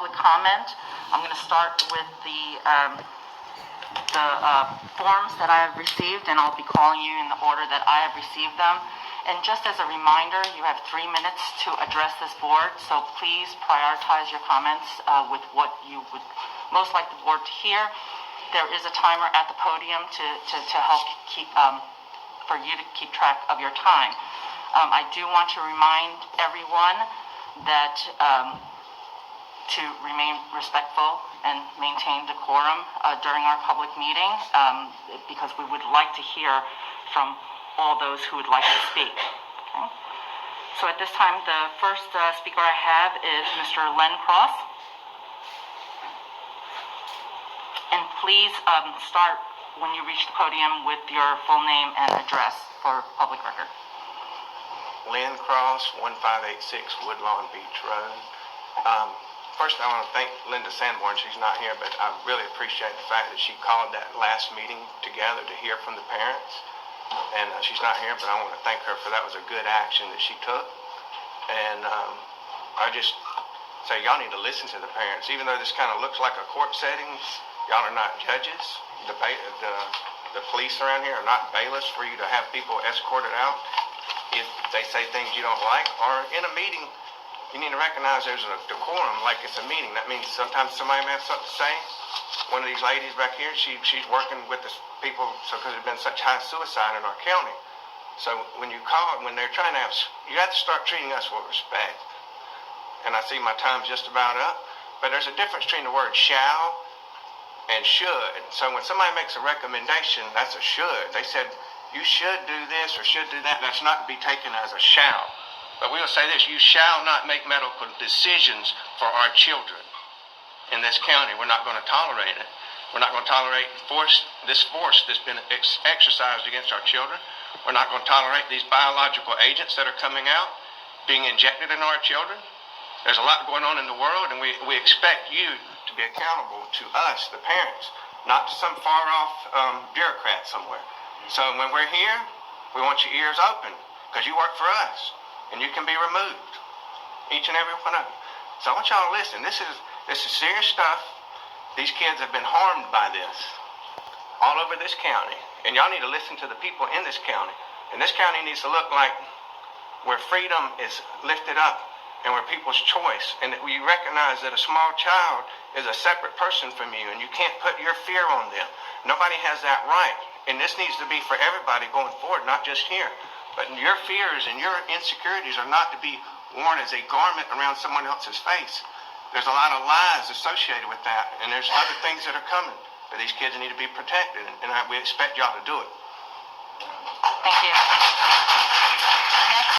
public comment. I'm going to start with the forms that I have received, and I'll be calling you in the order that I have received them. And just as a reminder, you have 3 minutes to address this board, so please prioritize your comments with what you would most like the board to hear. There is a timer at the podium to help keep for you to keep track of your time. I do want to remind everyone that to remain respectful and maintain decorum during our public meeting, because we would like to hear from all those who would like to speak. Okay? So at this time, the first speaker I have is Mr. Len Cross. And please start when you reach the podium with your full name and address for public record. Len Cross, 1586 Woodlawn Beach Road. First, I want to thank Linda Sanborn. She's not here, but I really appreciate the fact that she called that last meeting together to hear from the parents. And she's not here, but I want to thank her for that. Was a good action that she took. And I just say y'all need to listen to the parents. Even though this kind of looks like a court setting, y'all are not judges. The police around here are not bailiffs for you to have people escorted out if they say things you don't like. Or in a meeting, you need to recognize there's a decorum, like it's a meeting. That means sometimes somebody may have something to say. One of these ladies back here, she's working with the people because there's been such high suicide in our county. So when you call, when they're trying to have, you have to start treating us with respect. And I see my time's just about up, but there's a difference between the word shall and should. So when somebody makes a recommendation, that's a should. They said, you should do this or should do that. That's not to be taken as a shall. But we will say this, you shall not make medical decisions for our children in this county. We're not going to tolerate it. We're not going to tolerate this force that's been exercised against our children. We're not going to tolerate these biological agents that are coming out, being injected into our children. There's a lot going on in the world, and we expect you to be accountable to us, the parents, not to some far-off bureaucrat somewhere. So when we're here, we want your ears open, because you work for us, and you can be removed, each and every one of you. So I want y'all to listen. This is serious stuff. These kids have been harmed by this all over this county, and y'all need to listen to the people in this county. And this county needs to look like where freedom is lifted up and where people's choice, and that we recognize that a small child is a separate person from you, and you can't put your fear on them. Nobody has that right. And this needs to be for everybody going forward, not just here. But your fears and your insecurities are not to be worn as a garment around someone else's face. There's a lot of lies associated with that, and there's other things that are coming. But these kids need to be protected, and we expect y'all to do it. Thank you.